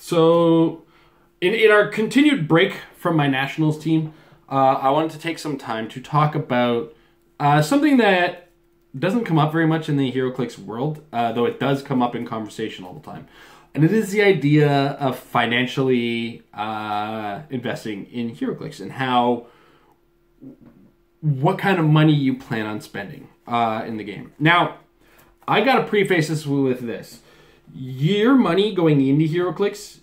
So, in our continued break from my nationals team, I wanted to take some time to talk about something that doesn't come up very much in the Heroclix world, though it does come up in conversation all the time. And it is the idea of financially investing in Heroclix and what kind of money you plan on spending in the game. Now, I got to preface this with this. Your money going into Heroclix,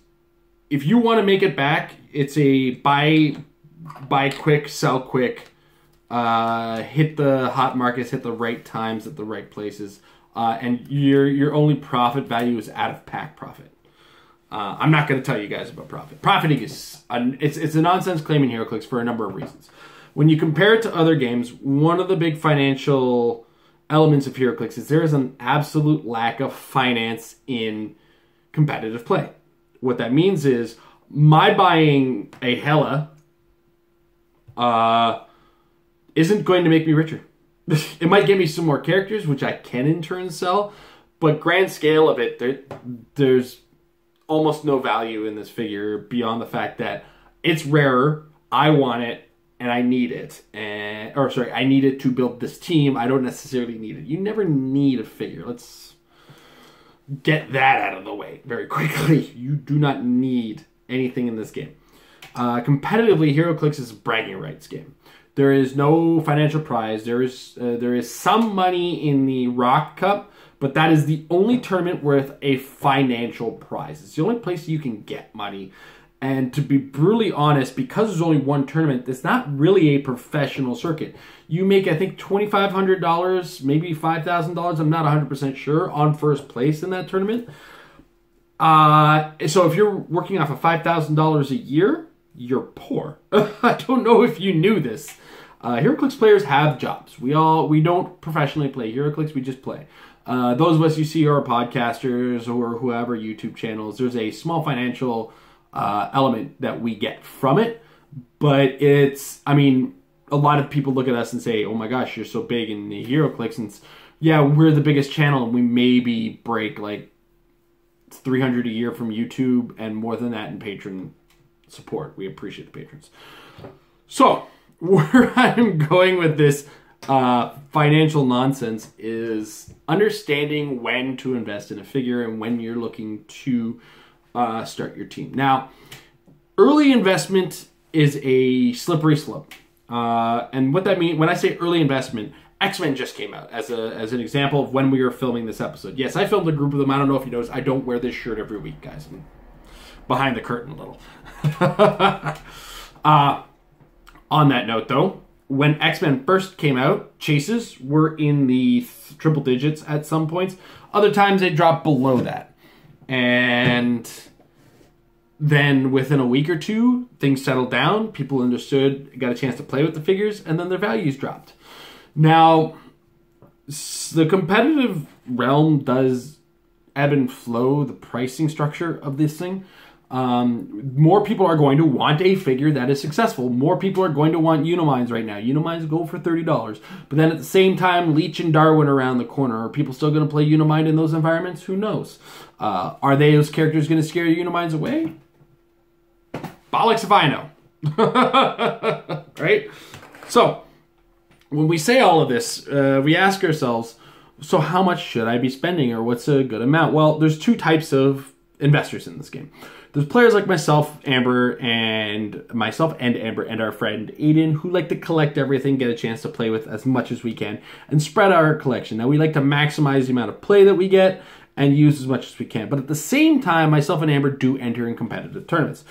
if you want to make it back, it's a buy quick, sell quick, hit the hot markets, hit the right times at the right places, and your only profit value is out of pack profit. I'm not going to tell you guys about profit. Profiting is it's a nonsense claim in Heroclix for a number of reasons. When you compare it to other games, one of the big financial elements of Heroclix is there is an absolute lack of finance in competitive play. What that means is my buying a Hela isn't going to make me richer. It might give me some more characters, which I can in turn sell, but grand scale of it, there's almost no value in this figure beyond the fact that it's rarer, I want it, and I need it. I need it to build this team. I don't necessarily need it. You never need a figure. Let's get that out of the way very quickly. You do not need anything in this game. Competitively, Heroclix is a bragging rights game. There is no financial prize. There is some money in the Rock Cup, but that is the only tournament with a financial prize. It's the only place you can get money. And to be brutally honest, because there's only one tournament, it's not really a professional circuit. You make, I think, $2,500, maybe $5,000, I'm not 100% sure, on first place in that tournament. So if you're working off of $5,000 a year, you're poor. I don't know if you knew this. Heroclix players have jobs. We don't professionally play Heroclix, we just play. Those of us you see who are podcasters or whoever, YouTube channels, there's a small financial element that we get from it. But a lot of people look at us and say, oh my gosh, you're so big in the Heroclix. And yeah, we're the biggest channel and we maybe break like $300 a year from YouTube and more than that in patron support. We appreciate the patrons. So, where I'm going with this financial nonsense is understanding when to invest in a figure and when you're looking to start your team. Now, early investment is a slippery slope. And what that means, when I say early investment, X-Men just came out as an example of when we were filming this episode. Yes, I filmed a group of them. I don't know if you noticed. I don't wear this shirt every week, guys. I'm behind the curtain a little. On that note, though, when X-Men first came out, chases were in the triple digits at some points. Other times they dropped below that. And then within a week or two, things settled down. People understood, got a chance to play with the figures, and then their values dropped. Now, the competitive realm does ebb and flow the pricing structure of this thing. More people are going to want a figure that is successful. More people are going to want Unimines right now. Unimines go for $30. But then at the same time, Leech and Darwin around the corner. Are people still going to play Unimind in those environments? Who knows? Are those characters going to scare Unimines away? Bollocks if I know. Right? So, when we say all of this, we ask ourselves, so how much should I be spending, or what's a good amount? Well, there's two types of investors in this game. There's players like myself, Amber, and Amber, and our friend Aiden, who like to collect everything, get a chance to play with as much as we can, and spread our collection. Now, we like to maximize the amount of play that we get and use as much as we can. But at the same time, myself and Amber do enter in competitive tournaments.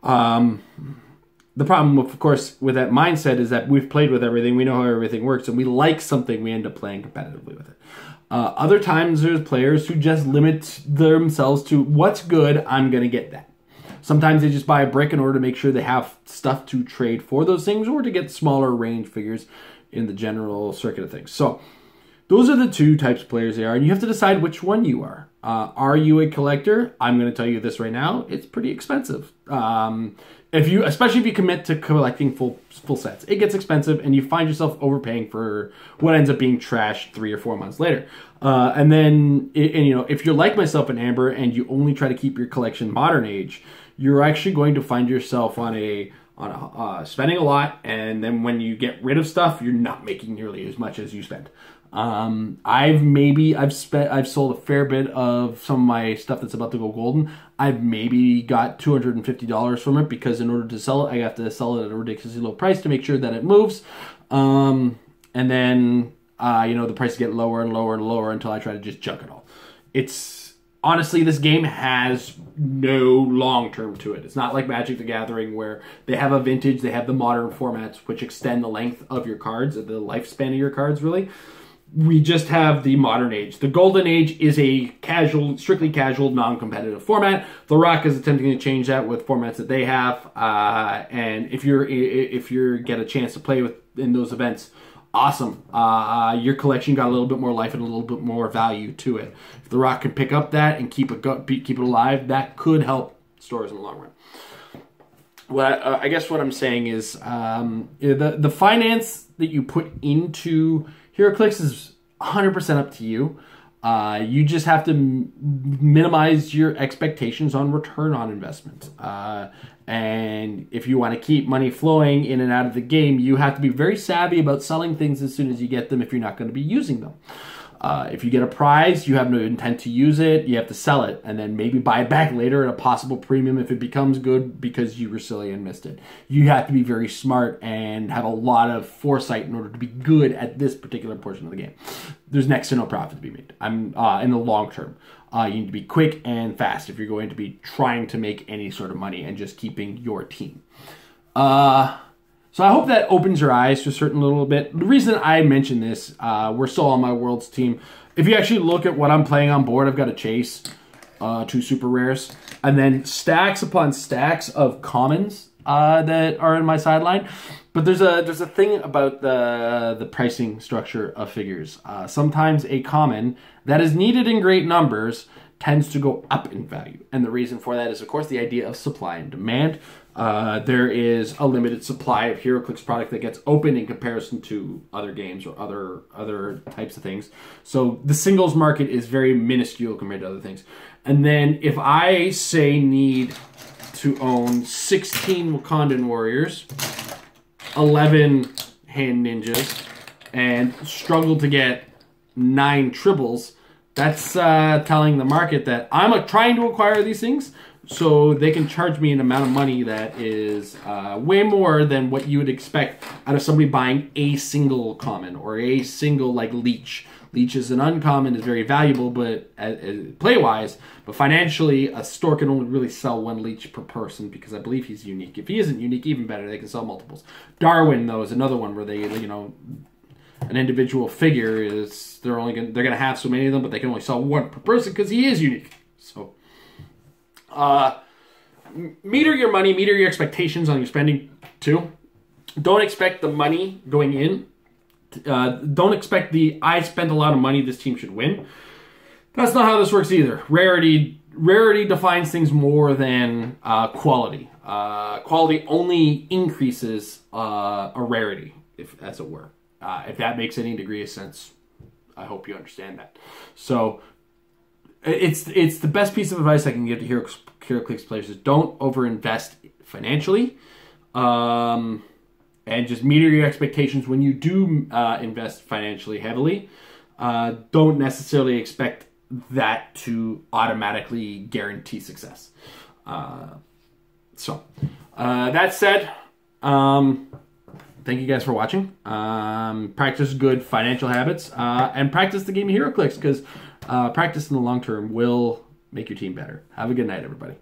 The problem, of course, with that mindset is that we've played with everything, we know how everything works, and we like something, we end up playing competitively with it. Other times, there's players who just limit themselves to what's good, I'm going to get that. Sometimes they just buy a brick in order to make sure they have stuff to trade for those things or to get smaller range figures in the general circuit of things. So, those are the two types of players they are, and you have to decide which one you are. Are you a collector? I'm going to tell you this right now. It's pretty expensive. Especially if you commit to collecting full sets, it gets expensive, and you find yourself overpaying for what ends up being trash 3 or 4 months later. And then, if you're like myself and Amber, and you only try to keep your collection modern age, you're actually going to find yourself on spending a lot, and then when you get rid of stuff, you're not making nearly as much as you spent. I've sold a fair bit of some of my stuff that's about to go golden. I've maybe got $250 from it, because in order to sell it, I have to sell it at a ridiculously low price to make sure that it moves. And then, the prices get lower and lower and lower until I try to just junk it all. Honestly, this game has no long-term to it. It's not like Magic the Gathering, where they have a vintage, they have the modern formats, which extend the length of your cards, the lifespan of your cards, really. We just have the modern age. The golden age is a strictly casual, non-competitive format. The Rock is attempting to change that with formats that they have. And if you get a chance to play in those events, awesome. Your collection got a little bit more life and a little bit more value to it. If The Rock can pick up that and keep it alive, that could help stores in the long run. Well, I guess what I'm saying is the finance that you put into Heroclix is 100% up to you. You just have to minimize your expectations on return on investment. And if you want to keep money flowing in and out of the game, you have to be very savvy about selling things as soon as you get them if you're not going to be using them. If you get a prize, you have no intent to use it, you have to sell it, and then maybe buy it back later at a possible premium if it becomes good because you were silly and missed it. You have to be very smart and have a lot of foresight in order to be good at this particular portion of the game. There's next to no profit to be made in the long term. You need to be quick and fast if you're going to be trying to make any sort of money and just keeping your team. So I hope that opens your eyes to a certain little bit. The reason I mention this, we're still on my Worlds team. If you actually look at what I'm playing on board, I've got a Chase, 2 super rares, and then stacks upon stacks of commons that are in my sideline. But there's a thing about the pricing structure of figures. Sometimes a common that is needed in great numbers tends to go up in value. And the reason for that is, of course, the idea of supply and demand. There is a limited supply of Heroclix product that gets opened in comparison to other games or other types of things. So the singles market is very minuscule compared to other things. And then if I say need to own 16 Wakandan warriors, 11 hand ninjas, and struggle to get 9 tribbles, that's telling the market that I'm trying to acquire these things, so they can charge me an amount of money that is way more than what you would expect out of somebody buying a single common or a single leech. Leech is an uncommon, is very valuable, but play-wise, but financially, a store can only really sell 1 leech per person because I believe he's unique. If he isn't unique, even better, they can sell multiples. Darwin, though, is another one where they, an individual figure is they're gonna have so many of them, but they can only sell 1 per person because he is unique. So, meter your money, meter your expectations on your spending too. Don't expect the money going in. Don't expect I spent a lot of money, this team should win. That's not how this works either. Rarity defines things more than quality. Quality only increases a rarity, as it were. If that makes any degree of sense, I hope you understand that. So it's the best piece of advice I can give to Heroclix players is don't overinvest financially. And just meter your expectations when you do invest financially heavily. Don't necessarily expect that to automatically guarantee success. That said, thank you guys for watching. Practice good financial habits and practice the game of Heroclix, because practice in the long term will make your team better. Have a good night, everybody.